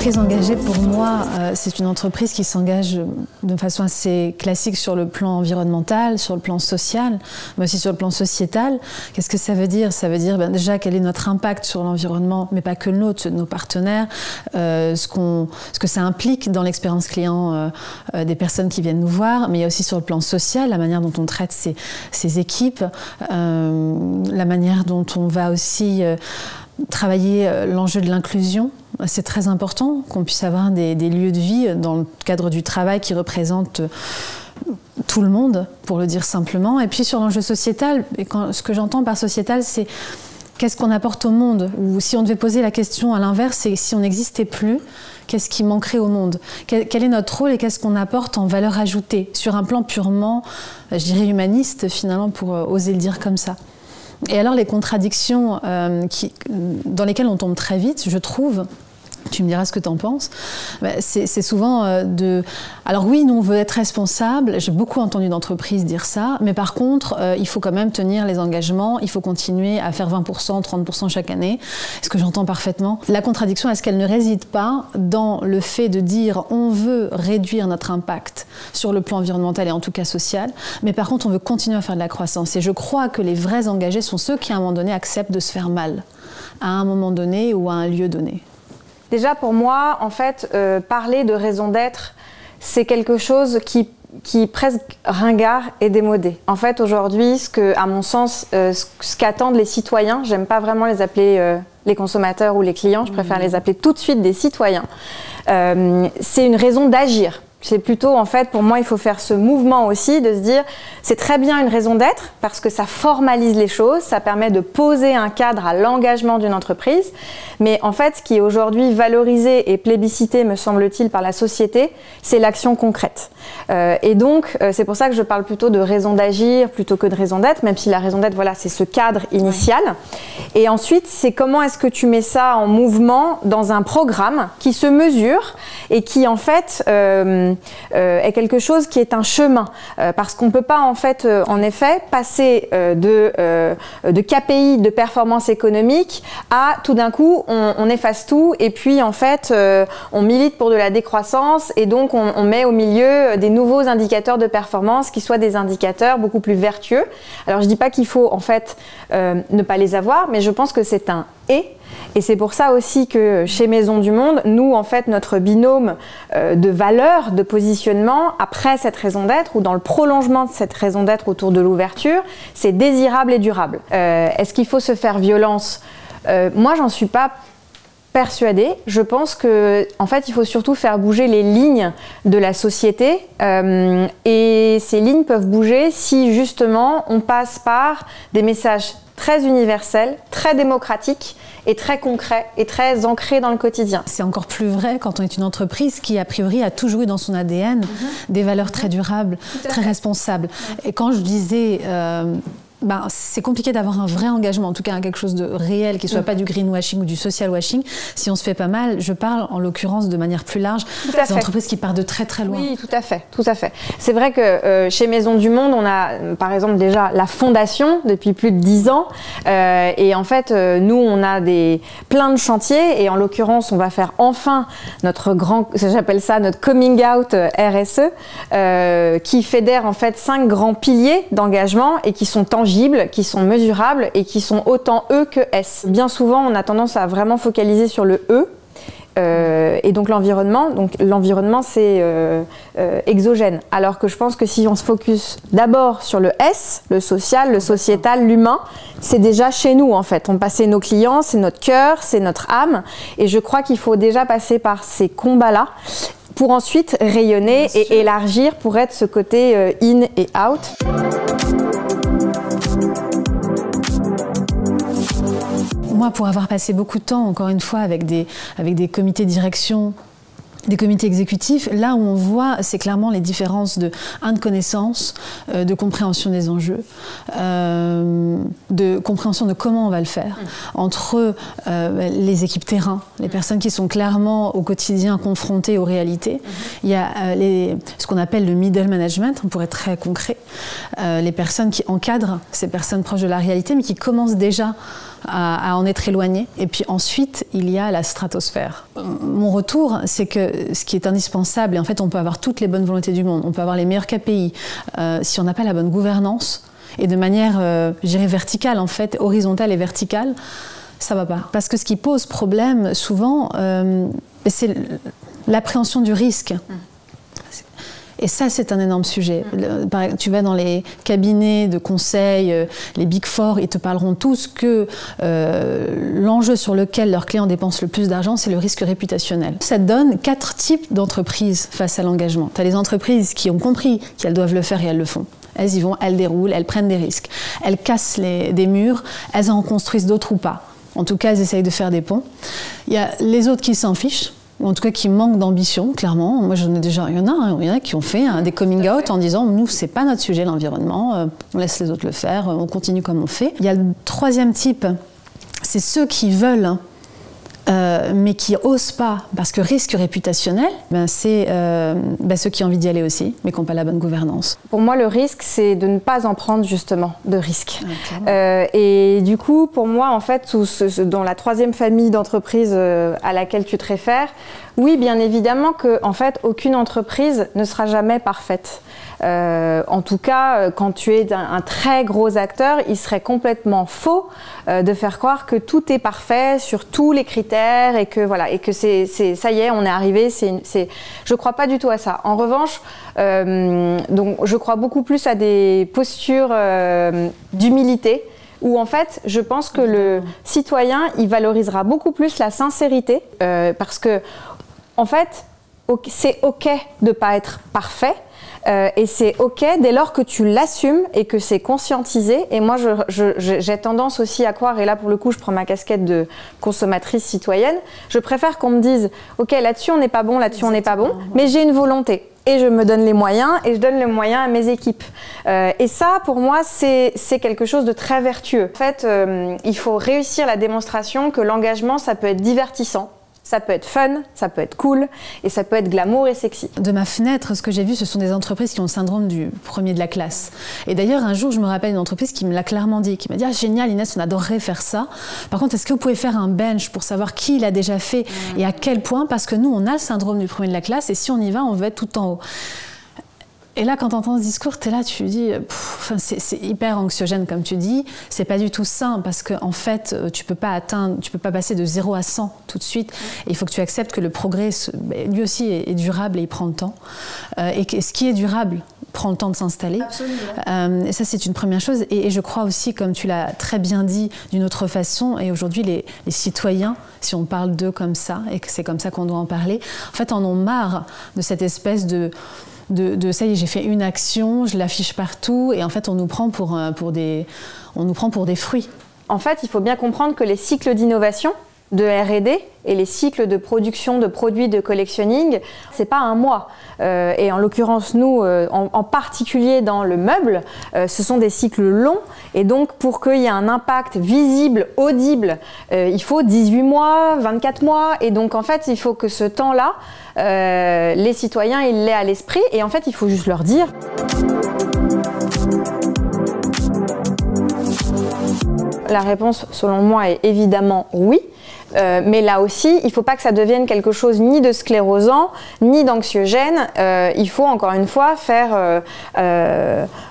entreprise engagée, pour moi, c'est une entreprise qui s'engage de façon assez classique sur le plan environnemental, sur le plan social, mais aussi sur le plan sociétal. Qu'est-ce que ça veut dire? Ça veut dire déjà quel est notre impact sur l'environnement, mais pas que le nôtre, ceux de nos partenaires, ce que ça implique dans l'expérience client des personnes qui viennent nous voir, mais il y a aussi sur le plan social, la manière dont on traite ces équipes, la manière dont on va aussi travailler l'enjeu de l'inclusion. C'est très important qu'on puisse avoir des lieux de vie dans le cadre du travail qui représentent tout le monde, pour le dire simplement. Et puis sur l'enjeu sociétal, ce que j'entends par sociétal, c'est qu'est-ce qu'on apporte au monde? Ou si on devait poser la question à l'inverse, c'est si on n'existait plus, qu'est-ce qui manquerait au monde? Quel est notre rôle et qu'est-ce qu'on apporte en valeur ajoutée? Sur un plan purement, je dirais, humaniste, finalement, pour oser le dire comme ça. Et alors les contradictions dans lesquelles on tombe très vite, je trouve, tu me diras ce que tu en penses, c'est souvent Alors oui, nous on veut être responsable, j'ai beaucoup entendu d'entreprises dire ça, mais par contre, il faut quand même tenir les engagements, il faut continuer à faire 20%, 30% chaque année, ce que j'entends parfaitement. La contradiction, est-ce qu'elle ne réside pas dans le fait de dire on veut réduire notre impact sur le plan environnemental et en tout cas social, mais par contre on veut continuer à faire de la croissance. Et je crois que les vrais engagés sont ceux qui à un moment donné acceptent de se faire mal, à un moment donné ou à un lieu donné. Déjà pour moi, en fait, parler de raison d'être, c'est quelque chose qui est presque ringard et démodé. En fait, aujourd'hui, à mon sens, ce qu'attendent les citoyens, j'aime pas vraiment les appeler les consommateurs ou les clients, je préfère les appeler tout de suite des citoyens, c'est une raison d'agir. C'est plutôt, en fait, pour moi, il faut faire ce mouvement aussi, de se dire, c'est très bien une raison d'être, parce que ça formalise les choses, ça permet de poser un cadre à l'engagement d'une entreprise, mais en fait, ce qui est aujourd'hui valorisé et plébiscité, me semble-t-il, par la société, c'est l'action concrète. Et donc, c'est pour ça que je parle plutôt de raison d'agir, plutôt que de raison d'être, même si la raison d'être, voilà, c'est ce cadre initial. Ouais. Et ensuite, c'est comment est-ce que tu mets ça en mouvement dans un programme qui se mesure et qui, en fait, est quelque chose qui est un chemin, parce qu'on ne peut pas en effet passer de KPI de performance économique à tout d'un coup on efface tout et puis en fait on milite pour de la décroissance et donc on met au milieu des nouveaux indicateurs de performance qui soient des indicateurs beaucoup plus vertueux. Alors je dis pas qu'il faut en fait ne pas les avoir, mais je pense que c'est un et c'est pour ça aussi que chez Maisons du Monde, nous, en fait, notre binôme de valeurs, de positionnement, après cette raison d'être ou dans le prolongement de cette raison d'être autour de l'ouverture, c'est désirable et durable. Est-ce qu'il faut se faire violence? Moi, j'en suis pas persuadée. Je pense que, en fait, il faut surtout faire bouger les lignes de la société et ces lignes peuvent bouger si, justement, on passe par des messages très universel, très démocratique et très concret et très ancré dans le quotidien. C'est encore plus vrai quand on est une entreprise qui, a priori, a toujours eu dans son ADN des valeurs très durables, très responsables. Et quand je disais... c'est compliqué d'avoir un vrai engagement, en tout cas quelque chose de réel, qui ne soit pas du greenwashing ou du social washing. Si on se fait pas mal, je parle en l'occurrence de manière plus large des entreprises qui partent de très très loin. Oui, tout à fait, tout à fait. C'est vrai que chez Maisons du Monde, on a par exemple déjà la fondation depuis plus de 10 ans et en fait nous on a plein de chantiers et en l'occurrence on va faire enfin notre j'appelle ça notre coming out RSE qui fédère en fait 5 grands piliers d'engagement et qui sont tangibles, qui sont mesurables et qui sont autant E que S. Bien souvent, on a tendance à vraiment focaliser sur le E et donc l'environnement. Donc l'environnement, c'est exogène. Alors que je pense que si on se focus d'abord sur le S, le social, le sociétal, l'humain, c'est déjà chez nous en fait. On passait nos clients, c'est notre cœur, c'est notre âme. Et je crois qu'il faut déjà passer par ces combats-là pour ensuite rayonner et élargir pour être ce côté in et out. Moi, pour avoir passé beaucoup de temps, encore une fois, avec des comités de direction, des comités exécutifs, là où on voit, c'est clairement les différences de connaissance, de compréhension des enjeux, de compréhension de comment on va le faire, entre les équipes terrain, les personnes qui sont clairement au quotidien confrontées aux réalités. Il y a ce qu'on appelle le middle management, on pourrait être très concret, les personnes qui encadrent ces personnes proches de la réalité, mais qui commencent déjà à en être éloigné. Et puis ensuite, il y a la stratosphère. Mon retour, c'est que ce qui est indispensable, et en fait on peut avoir toutes les bonnes volontés du monde, on peut avoir les meilleurs KPI, si on n'a pas la bonne gouvernance, et de manière, je dirais, verticale en fait, horizontale et verticale, ça ne va pas. Parce que ce qui pose problème souvent, c'est l'appréhension du risque. Et ça, c'est un énorme sujet. Tu vas dans les cabinets de conseil, les Big Four, ils te parleront tous que l'enjeu sur lequel leurs clients dépensent le plus d'argent, c'est le risque réputationnel. Ça donne 4 types d'entreprises face à l'engagement. Tu as les entreprises qui ont compris qu'elles doivent le faire et elles le font. Elles y vont, elles déroulent, elles prennent des risques. Elles cassent des murs, elles en construisent d'autres ou pas. En tout cas, elles essayent de faire des ponts. Il y a les autres qui s'en fichent, ou en tout cas qui manquent d'ambition, clairement. Moi, j'en ai déjà, il y en a qui ont fait des coming out en disant, nous, c'est pas notre sujet, l'environnement, on laisse les autres le faire, on continue comme on fait. Il y a le 3e type, c'est ceux qui veulent, mais qui n'osent pas, parce que risque réputationnel, c'est ceux qui ont envie d'y aller aussi, mais qui n'ont pas la bonne gouvernance. Pour moi, le risque, c'est de ne pas en prendre justement de risque. Et du coup, pour moi, en fait, dans la 3e famille d'entreprises à laquelle tu te réfères, oui, bien évidemment que, en fait, aucune entreprise ne sera jamais parfaite. En tout cas, quand tu es un très gros acteur, il serait complètement faux de faire croire que tout est parfait sur tous les critères et que voilà, et que ça y est, on est arrivé. Je crois pas du tout à ça. En revanche, donc je crois beaucoup plus à des postures d'humilité, où en fait, je pense que le citoyen, il valorisera beaucoup plus la sincérité, parce que en fait, c'est ok de pas être parfait. Et c'est ok dès lors que tu l'assumes et que c'est conscientisé. Et moi, j'ai tendance aussi à croire, et là pour le coup, je prends ma casquette de consommatrice citoyenne, je préfère qu'on me dise, ok, là-dessus on n'est pas bon, là-dessus on n'est pas bon, mais j'ai une volonté. Et je me donne les moyens, et je donne les moyens à mes équipes. Et ça, pour moi, c'est quelque chose de très vertueux. En fait, il faut réussir la démonstration que l'engagement, ça peut être divertissant. Ça peut être fun, ça peut être cool, et ça peut être glamour et sexy. De ma fenêtre, ce que j'ai vu, ce sont des entreprises qui ont le syndrome du premier de la classe. Et d'ailleurs, un jour, je me rappelle d'une entreprise qui me l'a clairement dit, qui m'a dit « Ah, génial, Inès, on adorerait faire ça. Par contre, est-ce que vous pouvez faire un bench pour savoir qui l'a déjà fait et à quel point? Parce que nous, on a le syndrome du premier de la classe, et si on y va, on veut être tout en haut. » Et là, quand tu entends ce discours, tu es là, tu te dis, c'est hyper anxiogène, comme tu dis. C'est pas du tout sain, parce qu'en fait, tu peux pas passer de 0 à 100 tout de suite. Et il faut que tu acceptes que le progrès, lui aussi, est durable et il prend le temps. Et que ce qui est durable prend le temps de s'installer. Et ça, c'est une première chose. Et je crois aussi, comme tu l'as très bien dit, d'une autre façon, et aujourd'hui, les citoyens, si on parle d'eux comme ça, et que c'est comme ça qu'on doit en parler, en fait, en ont marre de cette espèce de ça y est, j'ai fait une action, je l'affiche partout, et en fait on nous prend pour des fruits. En fait, il faut bien comprendre que les cycles d'innovation, de R&D et les cycles de production de produits de collectionning, c'est pas un mois. Et en l'occurrence, nous, en particulier dans le meuble, ce sont des cycles longs. Et donc, pour qu'il y ait un impact visible, audible, il faut 18 mois, 24 mois. Et donc, en fait, il faut que ce temps-là, les citoyens, ils l'aient à l'esprit. Et en fait, il faut juste leur dire. La réponse, selon moi, est évidemment oui. Mais là aussi, il ne faut pas que ça devienne quelque chose ni de sclérosant, ni d'anxiogène. Il faut encore une fois faire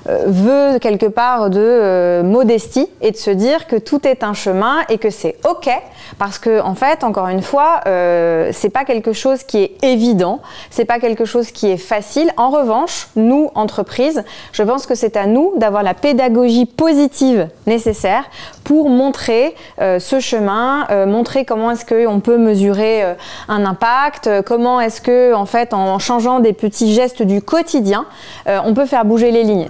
vœu quelque part de modestie et de se dire que tout est un chemin et que c'est ok. Parce que en fait, encore une fois, c'est pas quelque chose qui est évident, c'est pas quelque chose qui est facile. En revanche, nous, entreprises, je pense que c'est à nous d'avoir la pédagogie positive nécessaire pour montrer ce chemin, montrer comment est-ce qu'on peut mesurer un impact, comment est-ce que, en fait, en changeant des petits gestes du quotidien, on peut faire bouger les lignes.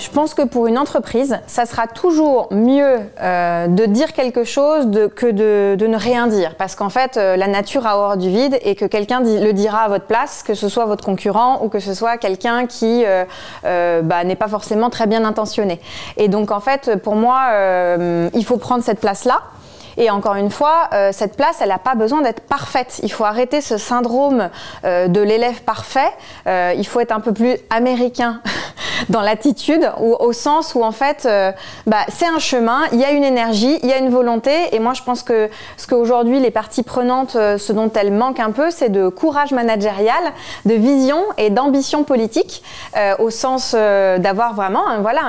Je pense que pour une entreprise, ça sera toujours mieux de dire quelque chose que de ne rien dire. Parce qu'en fait, la nature a horreur du vide et que quelqu'un le dira à votre place, que ce soit votre concurrent ou que ce soit quelqu'un qui n'est pas forcément très bien intentionné. Et donc, en fait, pour moi, il faut prendre cette place-là. Et encore une fois, cette place, elle n'a pas besoin d'être parfaite. Il faut arrêter ce syndrome de l'élève parfait. Il faut être un peu plus américain dans l'attitude, au sens où en fait, c'est un chemin, il y a une énergie, il y a une volonté, et moi je pense que ce qu'aujourd'hui les parties prenantes, ce dont elles manquent un peu, c'est de courage managérial, de vision et d'ambition politique, au sens d'avoir vraiment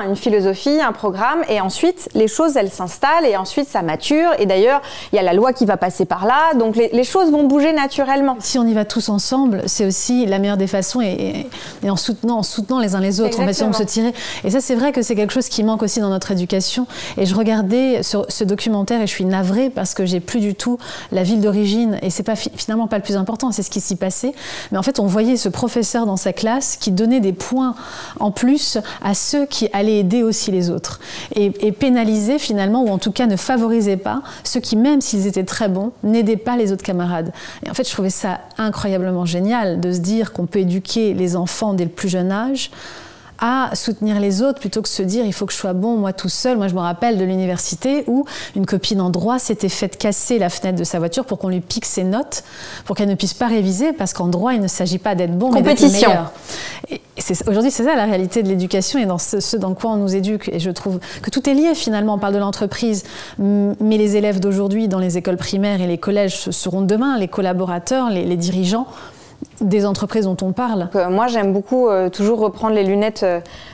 une philosophie, un programme, et ensuite les choses elles s'installent, et ensuite ça mature, et d'ailleurs il y a la loi qui va passer par là, donc les choses vont bouger naturellement. Si on y va tous ensemble, c'est aussi la meilleure des façons, et en soutenant les uns les autres, on va se tirer. Et ça, c'est vrai que c'est quelque chose qui manque aussi dans notre éducation. Et je regardais ce documentaire et je suis navrée parce que j'ai plus du tout la ville d'origine, et c'est finalement pas le plus important, c'est ce qui s'y passait. Mais en fait, on voyait ce professeur dans sa classe qui donnait des points en plus à ceux qui allaient aider aussi les autres, et pénalisait finalement, ou en tout cas ne favorisait pas ceux qui, même s'ils étaient très bons, n'aidaient pas les autres camarades. Et en fait, je trouvais ça incroyablement génial de se dire qu'on peut éduquer les enfants dès le plus jeune âge à soutenir les autres plutôt que se dire il faut que je sois bon moi tout seul. Moi je me rappelle de l'université où une copine en droit s'était faite casser la fenêtre de sa voiture pour qu'on lui pique ses notes, pour qu'elle ne puisse pas réviser, parce qu'en droit il ne s'agit pas d'être bon mais d'être le meilleur. Et aujourd'hui c'est ça la réalité de l'éducation et dans ce dans quoi on nous éduque, et je trouve que tout est lié finalement. On parle de l'entreprise, mais les élèves d'aujourd'hui dans les écoles primaires et les collèges seront demain les collaborateurs, les dirigeants des entreprises dont on parle. Moi, j'aime beaucoup toujours reprendre les lunettes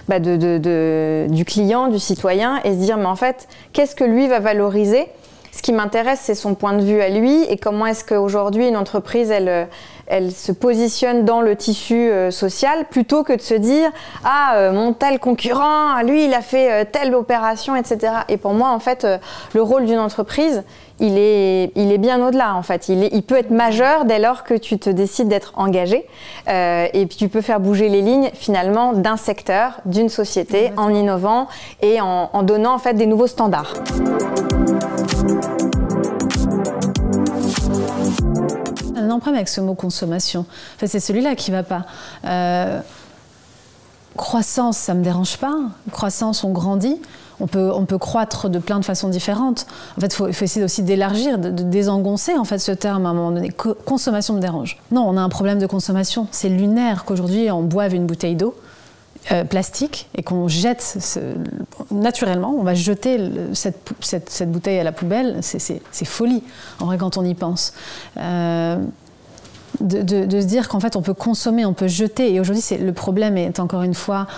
du client, du citoyen, et se dire, mais en fait, qu'est-ce que lui va valoriser? Ce qui m'intéresse, c'est son point de vue à lui, et comment est-ce qu'aujourd'hui, une entreprise, elle se positionne dans le tissu social, plutôt que de se dire « Ah, mon tel concurrent, lui, il a fait telle opération, etc. » Et pour moi, en fait, le rôle d'une entreprise, il est bien au-delà, en fait. Il peut être majeur dès lors que tu te décides d'être engagé, et puis tu peux faire bouger les lignes, finalement, d'un secteur, d'une société, en innovant et en donnant, en fait, des nouveaux standards. Un problème avec ce mot consommation. En fait, c'est celui-là qui ne va pas. Croissance, ça ne me dérange pas. Croissance, on grandit. On peut croître de plein de façons différentes. En fait, il faut essayer aussi d'élargir, de désengoncer en fait, ce terme à un moment donné. Consommation me dérange. Non, on a un problème de consommation. C'est lunaire qu'aujourd'hui on boive une bouteille d'eau plastique et qu'on jette naturellement, on va jeter cette bouteille à la poubelle. C'est folie, en vrai, quand on y pense. De se dire qu'en fait on peut consommer, on peut jeter, et aujourd'hui le problème est encore une fois,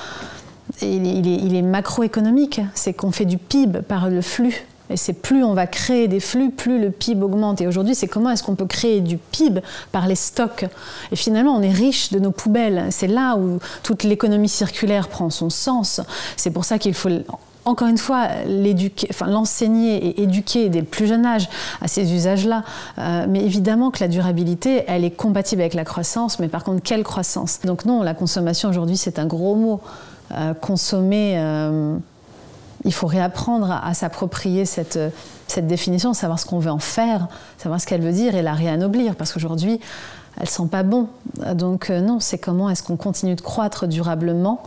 il est macroéconomique, c'est qu'on fait du PIB par le flux. Et c'est plus on va créer des flux, plus le PIB augmente. Et aujourd'hui, c'est comment est-ce qu'on peut créer du PIB par les stocks. Et finalement, on est riche de nos poubelles. C'est là où toute l'économie circulaire prend son sens. C'est pour ça qu'il faut, encore une fois, l'enseigner et éduquer dès le plus jeune âge à ces usages-là. Mais évidemment que la durabilité, elle est compatible avec la croissance. Mais par contre, quelle croissance? Donc non, la consommation aujourd'hui, c'est un gros mot. Consommer... il faut réapprendre à s'approprier cette définition, savoir ce qu'on veut en faire, savoir ce qu'elle veut dire et la réanoblir, parce qu'aujourd'hui, elle ne sent pas bon. Donc non, c'est comment est-ce qu'on continue de croître durablement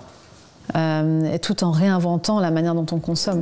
tout en réinventant la manière dont on consomme.